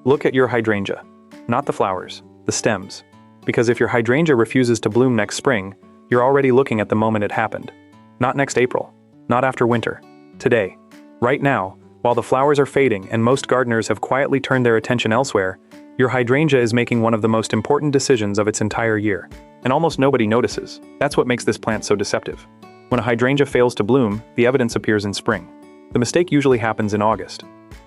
Look at your hydrangea. Not the flowers, the stems. Because if your hydrangea refuses to bloom next spring, you're already looking at the moment it happened. Not next April. Not after winter. Today. Right now, while the flowers are fading and most gardeners have quietly turned their attention elsewhere, your hydrangea is making one of the most important decisions of its entire year. And almost nobody notices. That's what makes this plant so deceptive. When a hydrangea fails to bloom, the evidence appears in spring. The mistake usually happens in August.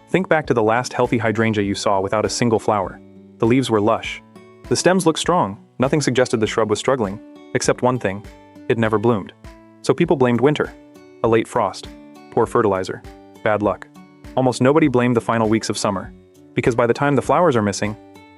Think back to the last healthy hydrangea you saw without a single flower. The leaves were lush. The stems looked strong. Nothing suggested the shrub was struggling, except one thing: it never bloomed. So people blamed winter. A late frost. Poor fertilizer. Bad luck. Almost nobody blamed the final weeks of summer. Because by the time the flowers are missing,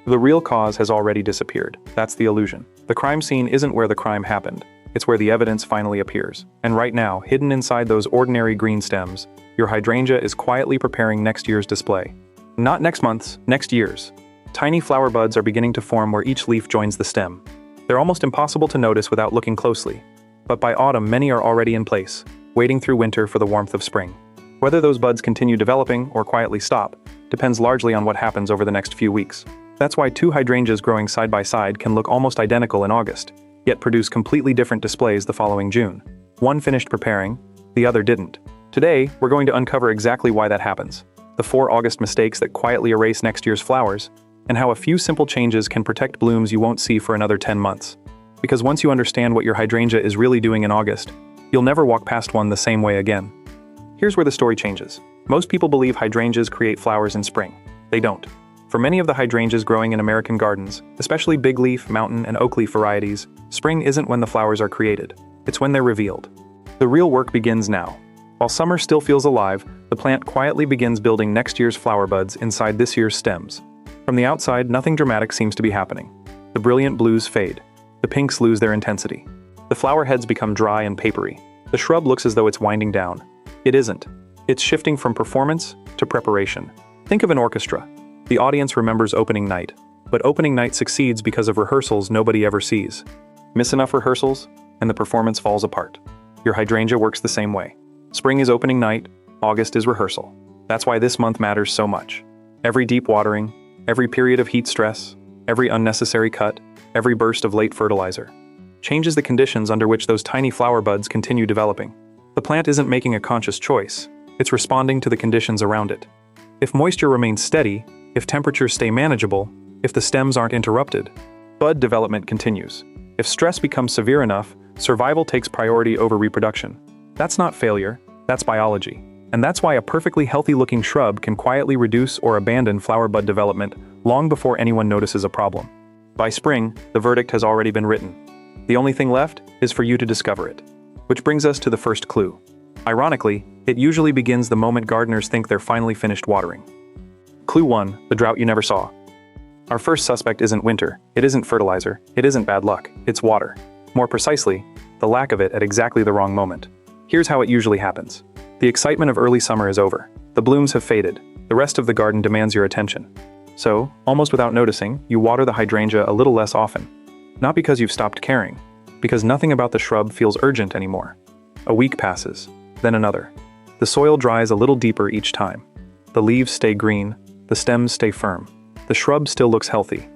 the real cause has already disappeared. That's the illusion. The crime scene isn't where the crime happened. It's where the evidence finally appears. And right now, hidden inside those ordinary green stems, your hydrangea is quietly preparing next year's display. Not next month's, next year's. Tiny flower buds are beginning to form where each leaf joins the stem. They're almost impossible to notice without looking closely. But by autumn, many are already in place, waiting through winter for the warmth of spring. Whether those buds continue developing or quietly stop depends largely on what happens over the next few weeks. That's why two hydrangeas growing side by side can look almost identical in August, yet produce completely different displays the following June. One finished preparing, the other didn't. Today, we're going to uncover exactly why that happens, the 4 August mistakes that quietly erase next year's flowers, and how a few simple changes can protect blooms you won't see for another 10 months. Because once you understand what your hydrangea is really doing in August, you'll never walk past one the same way again. Here's where the story changes. Most people believe hydrangeas create flowers in spring. They don't. For many of the hydrangeas growing in American gardens, especially big leaf, mountain, and oak leaf varieties, spring isn't when the flowers are created. It's when they're revealed. The real work begins now. While summer still feels alive, the plant quietly begins building next year's flower buds inside this year's stems. From the outside, nothing dramatic seems to be happening. The brilliant blues fade. The pinks lose their intensity. The flower heads become dry and papery. The shrub looks as though it's winding down. It isn't. It's shifting from performance to preparation. Think of an orchestra. The audience remembers opening night, but opening night succeeds because of rehearsals nobody ever sees. Miss enough rehearsals, and the performance falls apart. Your hydrangea works the same way. Spring is opening night, August is rehearsal. That's why this month matters so much. Every deep watering, every period of heat stress, every unnecessary cut, every burst of late fertilizer changes the conditions under which those tiny flower buds continue developing. The plant isn't making a conscious choice, it's responding to the conditions around it. If moisture remains steady, if temperatures stay manageable, if the stems aren't interrupted, bud development continues. If stress becomes severe enough, survival takes priority over reproduction. That's not failure, that's biology. And that's why a perfectly healthy-looking shrub can quietly reduce or abandon flower bud development long before anyone notices a problem. By spring, the verdict has already been written. The only thing left is for you to discover it. Which brings us to the first clue. Ironically, it usually begins the moment gardeners think they're finally finished watering. Clue 1, the drought you never saw. Our first suspect isn't winter, it isn't fertilizer, it isn't bad luck, it's water. More precisely, the lack of it at exactly the wrong moment. Here's how it usually happens. The excitement of early summer is over. The blooms have faded. The rest of the garden demands your attention. So, almost without noticing, you water the hydrangea a little less often. Not because you've stopped caring, because nothing about the shrub feels urgent anymore. A week passes, then another. The soil dries a little deeper each time. The leaves stay green, the stems stay firm. The shrub still looks healthy.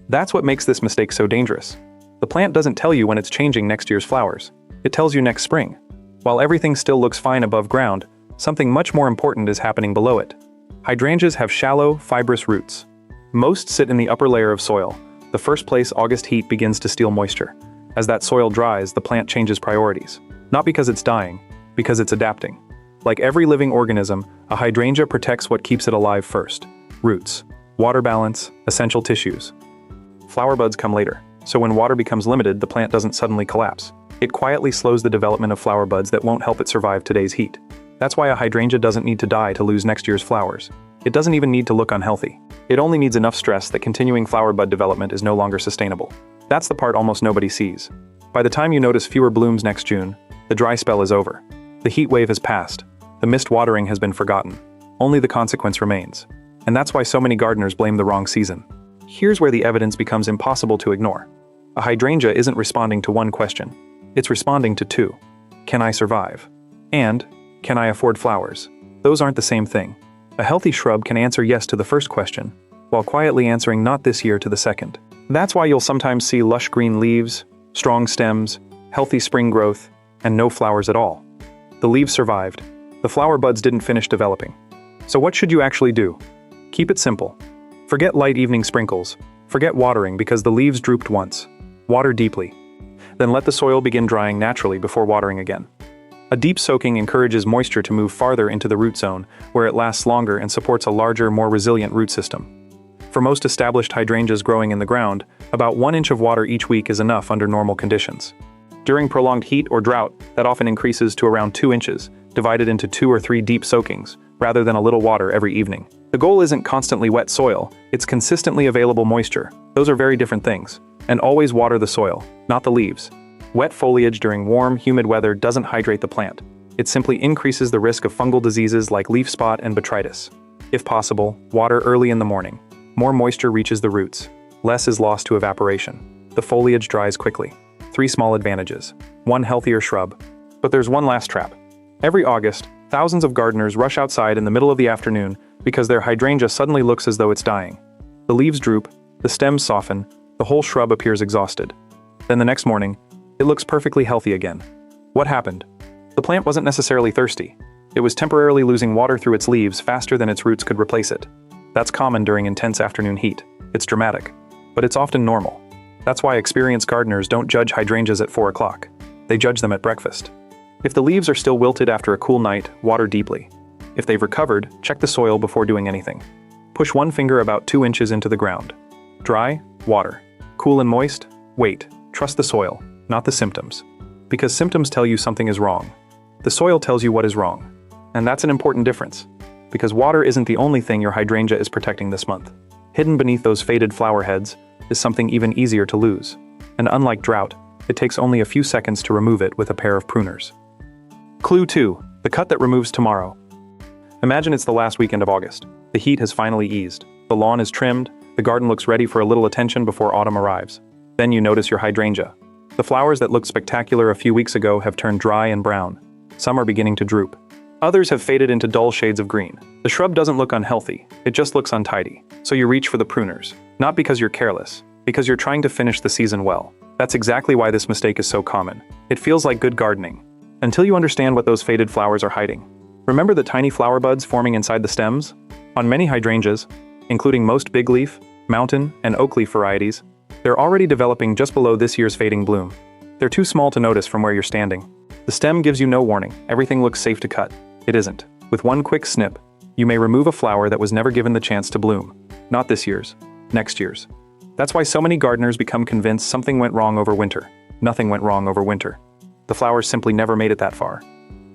That's what makes this mistake so dangerous. The plant doesn't tell you when it's changing next year's flowers. It tells you next spring. While everything still looks fine above ground, something much more important is happening below it. Hydrangeas have shallow, fibrous roots. Most sit in the upper layer of soil, the first place August heat begins to steal moisture. As that soil dries, the plant changes priorities. Not because it's dying, because it's adapting. Like every living organism, a hydrangea protects what keeps it alive first. Roots, water balance, essential tissues. Flower buds come later, so when water becomes limited, the plant doesn't suddenly collapse. It quietly slows the development of flower buds that won't help it survive today's heat. That's why a hydrangea doesn't need to die to lose next year's flowers. It doesn't even need to look unhealthy. It only needs enough stress that continuing flower bud development is no longer sustainable. That's the part almost nobody sees. By the time you notice fewer blooms next June, the dry spell is over. The heat wave has passed. The missed watering has been forgotten. Only the consequence remains. And that's why so many gardeners blame the wrong season. Here's where the evidence becomes impossible to ignore. A hydrangea isn't responding to one question. It's responding to two. Can I survive? And, can I afford flowers? Those aren't the same thing. A healthy shrub can answer yes to the first question, while quietly answering "not this year" to the second. That's why you'll sometimes see lush green leaves, strong stems, healthy spring growth, and no flowers at all. The leaves survived. The flower buds didn't finish developing. So what should you actually do? Keep it simple. Forget light evening sprinkles. Forget watering because the leaves drooped once. Water deeply. Then let the soil begin drying naturally before watering again. A deep soaking encourages moisture to move farther into the root zone, where it lasts longer and supports a larger, more resilient root system. For most established hydrangeas growing in the ground, about 1 inch of water each week is enough under normal conditions. During prolonged heat or drought, that often increases to around 2 inches, divided into 2 or 3 deep soakings, rather than a little water every evening. The goal isn't constantly wet soil, it's consistently available moisture. Those are very different things. And always water the soil, not the leaves. Wet foliage during warm, humid weather doesn't hydrate the plant. It simply increases the risk of fungal diseases like leaf spot and botrytis. If possible, water early in the morning. More moisture reaches the roots. Less is lost to evaporation. The foliage dries quickly. 3 small advantages. 1 healthier shrub. But there's one last trap. Every August, thousands of gardeners rush outside in the middle of the afternoon because their hydrangea suddenly looks as though it's dying. The leaves droop, the stems soften, the whole shrub appears exhausted. Then the next morning, it looks perfectly healthy again. What happened? The plant wasn't necessarily thirsty. It was temporarily losing water through its leaves faster than its roots could replace it. That's common during intense afternoon heat. It's dramatic, but it's often normal. That's why experienced gardeners don't judge hydrangeas at 4 o'clock. They judge them at breakfast. If the leaves are still wilted after a cool night, water deeply. If they've recovered, check the soil before doing anything. Push 1 finger about 2 inches into the ground. Dry, water. Cool and moist, wait. Trust the soil, not the symptoms. Because symptoms tell you something is wrong. The soil tells you what is wrong. And that's an important difference. Because water isn't the only thing your hydrangea is protecting this month. Hidden beneath those faded flower heads is something even easier to lose. And unlike drought, it takes only a few seconds to remove it with a pair of pruners. Clue 2. The cut that removes tomorrow. Imagine it's the last weekend of August. The heat has finally eased. The lawn is trimmed. The garden looks ready for a little attention before autumn arrives. Then you notice your hydrangea. The flowers that looked spectacular a few weeks ago have turned dry and brown. Some are beginning to droop. Others have faded into dull shades of green. The shrub doesn't look unhealthy, it just looks untidy. So you reach for the pruners. Not because you're careless, because you're trying to finish the season well. That's exactly why this mistake is so common. It feels like good gardening. Until you understand what those faded flowers are hiding. Remember the tiny flower buds forming inside the stems? On many hydrangeas, including most big leaf, mountain, and oak leaf varieties, they're already developing just below this year's fading bloom. They're too small to notice from where you're standing. The stem gives you no warning, everything looks safe to cut. It isn't. With one quick snip, you may remove a flower that was never given the chance to bloom. Not this year's, next year's. That's why so many gardeners become convinced something went wrong over winter. Nothing went wrong over winter. The flowers simply never made it that far.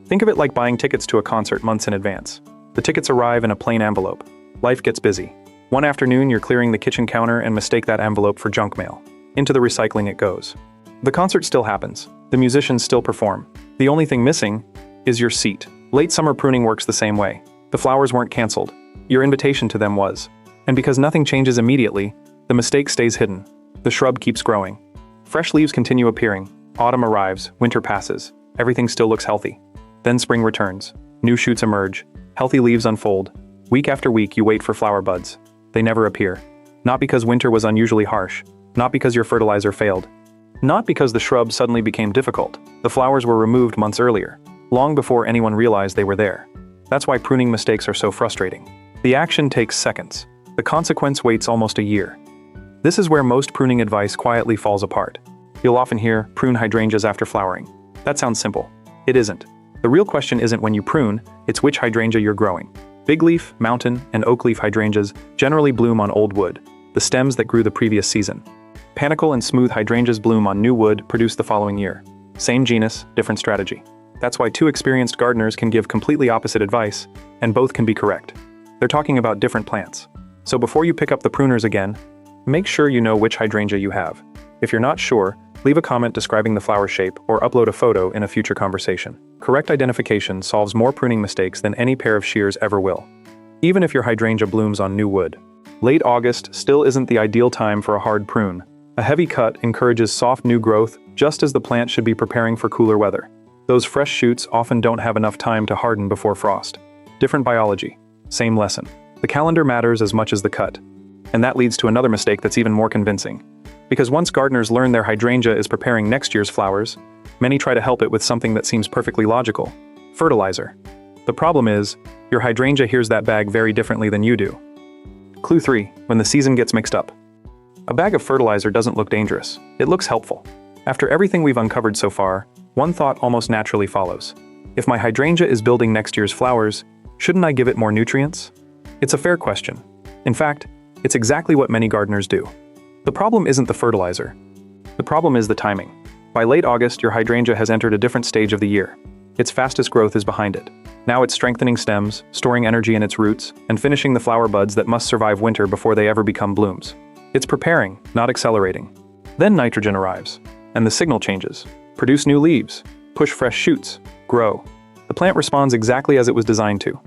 Think of it like buying tickets to a concert months in advance. The tickets arrive in a plain envelope. Life gets busy. One afternoon you're clearing the kitchen counter and mistake that envelope for junk mail. Into the recycling it goes. The concert still happens. The musicians still perform. The only thing missing is your seat. Late summer pruning works the same way. The flowers weren't canceled. Your invitation to them was. And because nothing changes immediately, the mistake stays hidden. The shrub keeps growing. Fresh leaves continue appearing. Autumn arrives, winter passes. Everything still looks healthy. Then spring returns. New shoots emerge. Healthy leaves unfold. Week after week you wait for flower buds. They never appear. Not because winter was unusually harsh. Not because your fertilizer failed. Not because the shrub suddenly became difficult. The flowers were removed months earlier, long before anyone realized they were there. That's why pruning mistakes are so frustrating. The action takes seconds. The consequence waits almost a year. This is where most pruning advice quietly falls apart. You'll often hear, prune hydrangeas after flowering. That sounds simple. It isn't. The real question isn't when you prune, it's which hydrangea you're growing. Big leaf, mountain, and oak leaf hydrangeas generally bloom on old wood, the stems that grew the previous season. Panicle and smooth hydrangeas bloom on new wood produced the following year. Same genus, different strategy. That's why 2 experienced gardeners can give completely opposite advice, and both can be correct. They're talking about different plants. So before you pick up the pruners again, make sure you know which hydrangea you have. If you're not sure, leave a comment describing the flower shape or upload a photo in a future conversation. Correct identification solves more pruning mistakes than any pair of shears ever will. Even if your hydrangea blooms on new wood. Late August still isn't the ideal time for a hard prune. A heavy cut encourages soft new growth just as the plant should be preparing for cooler weather. Those fresh shoots often don't have enough time to harden before frost. Different biology, same lesson. The calendar matters as much as the cut. And that leads to another mistake that's even more convincing. Because once gardeners learn their hydrangea is preparing next year's flowers, many try to help it with something that seems perfectly logical: fertilizer. The problem is, your hydrangea hears that bag very differently than you do. Clue 3. When the season gets mixed up. A bag of fertilizer doesn't look dangerous. It looks helpful. After everything we've uncovered so far, one thought almost naturally follows. If my hydrangea is building next year's flowers, shouldn't I give it more nutrients? It's a fair question. In fact, it's exactly what many gardeners do. The problem isn't the fertilizer. The problem is the timing. By late August, your hydrangea has entered a different stage of the year. Its fastest growth is behind it. Now it's strengthening stems, storing energy in its roots, and finishing the flower buds that must survive winter before they ever become blooms. It's preparing, not accelerating. Then nitrogen arrives, and the signal changes. Produce new leaves, push fresh shoots, grow. The plant responds exactly as it was designed to.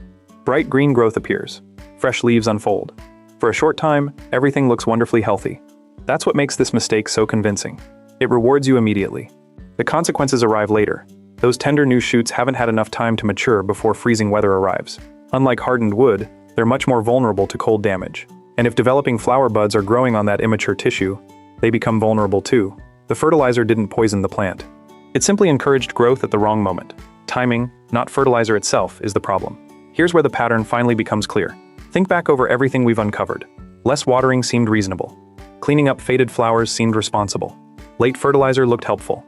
Bright green growth appears. Fresh leaves unfold. For a short time, everything looks wonderfully healthy. That's what makes this mistake so convincing. It rewards you immediately. The consequences arrive later. Those tender new shoots haven't had enough time to mature before freezing weather arrives. Unlike hardened wood, they're much more vulnerable to cold damage. And if developing flower buds are growing on that immature tissue, they become vulnerable too. The fertilizer didn't poison the plant. It simply encouraged growth at the wrong moment. Timing, not fertilizer itself, is the problem. Here's where the pattern finally becomes clear. Think back over everything we've uncovered. Less watering seemed reasonable. Cleaning up faded flowers seemed responsible. Late fertilizer looked helpful.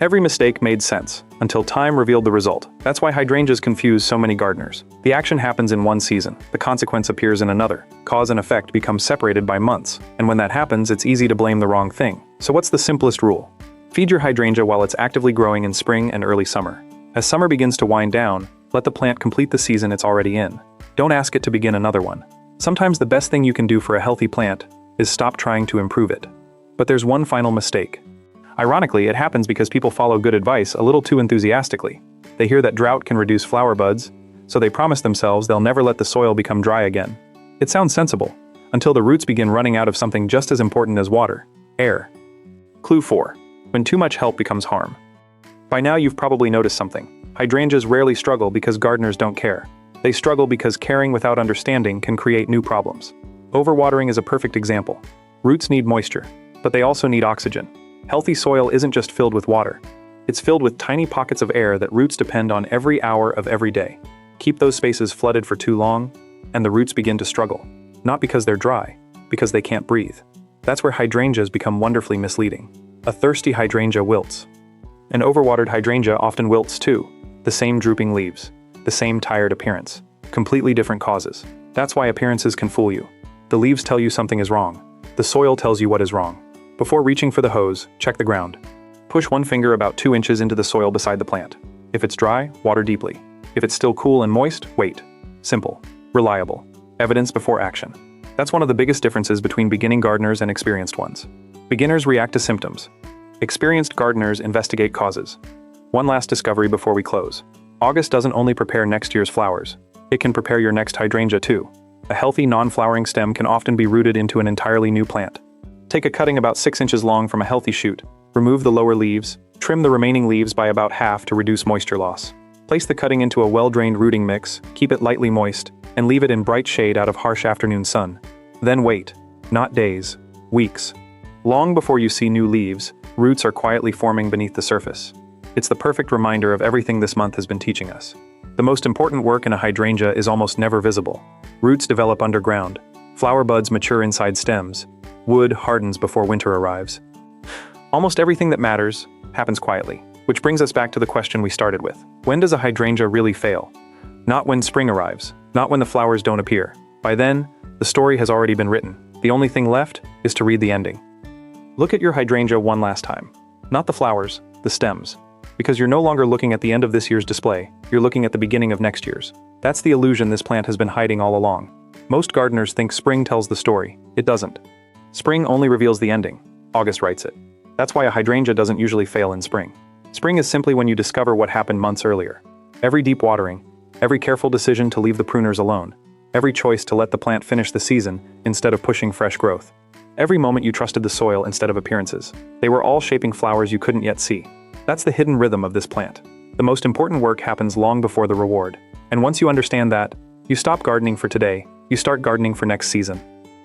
Every mistake made sense, until time revealed the result. That's why hydrangeas confuse so many gardeners. The action happens in one season, the consequence appears in another. Cause and effect become separated by months, and when that happens, it's easy to blame the wrong thing. So what's the simplest rule? Feed your hydrangea while it's actively growing in spring and early summer. As summer begins to wind down, let the plant complete the season it's already in. Don't ask it to begin another one. Sometimes the best thing you can do for a healthy plant is stop trying to improve it. But there's one final mistake. Ironically, it happens because people follow good advice a little too enthusiastically. They hear that drought can reduce flower buds, so they promise themselves they'll never let the soil become dry again. It sounds sensible, until the roots begin running out of something just as important as water: air. Clue 4. When too much help becomes harm. By now you've probably noticed something. Hydrangeas rarely struggle because gardeners don't care. They struggle because caring without understanding can create new problems. Overwatering is a perfect example. Roots need moisture, but they also need oxygen. Healthy soil isn't just filled with water. It's filled with tiny pockets of air that roots depend on every hour of every day. Keep those spaces flooded for too long, and the roots begin to struggle. Not because they're dry, because they can't breathe. That's where hydrangeas become wonderfully misleading. A thirsty hydrangea wilts. An overwatered hydrangea often wilts too. The same drooping leaves, the same tired appearance. Completely different causes. That's why appearances can fool you. The leaves tell you something is wrong. The soil tells you what is wrong. Before reaching for the hose, check the ground. Push one finger about 2 inches into the soil beside the plant. If it's dry, water deeply. If it's still cool and moist, wait. Simple. Reliable. Evidence before action. That's one of the biggest differences between beginning gardeners and experienced ones. Beginners react to symptoms. Experienced gardeners investigate causes. One last discovery before we close. August doesn't only prepare next year's flowers. It can prepare your next hydrangea too. A healthy, non-flowering stem can often be rooted into an entirely new plant. Take a cutting about 6 inches long from a healthy shoot. Remove the lower leaves. Trim the remaining leaves by about half to reduce moisture loss. Place the cutting into a well-drained rooting mix, keep it lightly moist, and leave it in bright shade out of harsh afternoon sun. Then wait. Not days. Weeks. Long before you see new leaves, roots are quietly forming beneath the surface. It's the perfect reminder of everything this month has been teaching us. The most important work in a hydrangea is almost never visible. Roots develop underground. Flower buds mature inside stems. Wood hardens before winter arrives. Almost everything that matters happens quietly, which brings us back to the question we started with. When does a hydrangea really fail? Not when spring arrives, not when the flowers don't appear. By then, the story has already been written. The only thing left is to read the ending. Look at your hydrangea one last time. Not the flowers, the stems. Because you're no longer looking at the end of this year's display, you're looking at the beginning of next year's. That's the illusion this plant has been hiding all along. Most gardeners think spring tells the story. It doesn't. Spring only reveals the ending. August writes it. That's why a hydrangea doesn't usually fail in spring. Spring is simply when you discover what happened months earlier. Every deep watering, every careful decision to leave the pruners alone, every choice to let the plant finish the season instead of pushing fresh growth. Every moment you trusted the soil instead of appearances. They were all shaping flowers you couldn't yet see. That's the hidden rhythm of this plant. The most important work happens long before the reward. And once you understand that, you stop gardening for today, you start gardening for next season.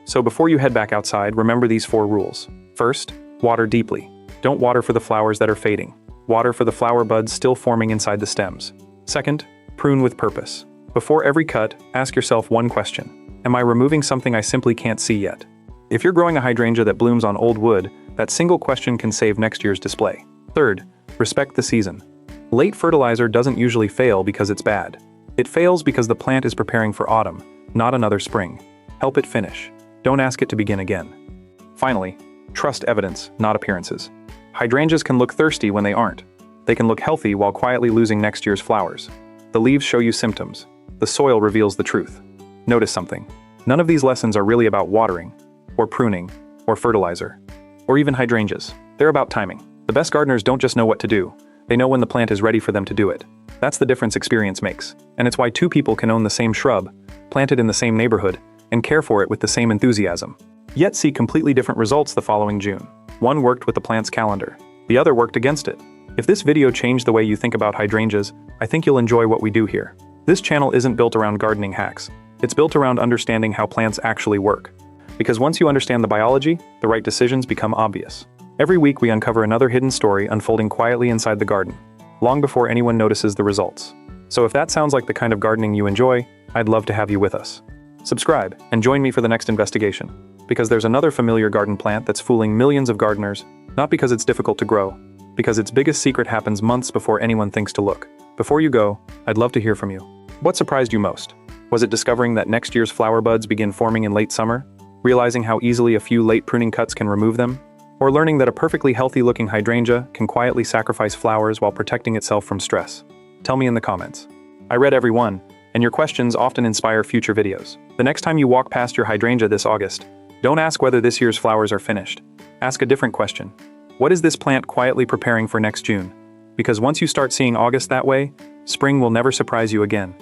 So before you head back outside, remember these 4 rules. First, water deeply. Don't water for the flowers that are fading. Water for the flower buds still forming inside the stems. Second, prune with purpose. Before every cut, ask yourself one question. Am I removing something I simply can't see yet? If you're growing a hydrangea that blooms on old wood, that single question can save next year's display. Third, respect the season. Late fertilizer doesn't usually fail because it's bad. It fails because the plant is preparing for autumn, not another spring. Help it finish. Don't ask it to begin again. Finally, trust evidence, not appearances. Hydrangeas can look thirsty when they aren't. They can look healthy while quietly losing next year's flowers. The leaves show you symptoms. The soil reveals the truth. Notice something. None of these lessons are really about watering, or pruning, or fertilizer, or even hydrangeas. They're about timing. The best gardeners don't just know what to do. They know when the plant is ready for them to do it. That's the difference experience makes. And it's why 2 people can own the same shrub, plant it in the same neighborhood, and care for it with the same enthusiasm, yet see completely different results the following June. One worked with the plant's calendar. The other worked against it. If this video changed the way you think about hydrangeas, I think you'll enjoy what we do here. This channel isn't built around gardening hacks. It's built around understanding how plants actually work. Because once you understand the biology, the right decisions become obvious. Every week we uncover another hidden story unfolding quietly inside the garden, long before anyone notices the results. So if that sounds like the kind of gardening you enjoy, I'd love to have you with us. Subscribe and join me for the next investigation, because there's another familiar garden plant that's fooling millions of gardeners, not because it's difficult to grow, because its biggest secret happens months before anyone thinks to look. Before you go, I'd love to hear from you. What surprised you most? Was it discovering that next year's flower buds begin forming in late summer? Realizing how easily a few late pruning cuts can remove them? Or learning that a perfectly healthy-looking hydrangea can quietly sacrifice flowers while protecting itself from stress? Tell me in the comments. I read every one, and your questions often inspire future videos. The next time you walk past your hydrangea this August, don't ask whether this year's flowers are finished. Ask a different question. What is this plant quietly preparing for next June? Because once you start seeing August that way, spring will never surprise you again.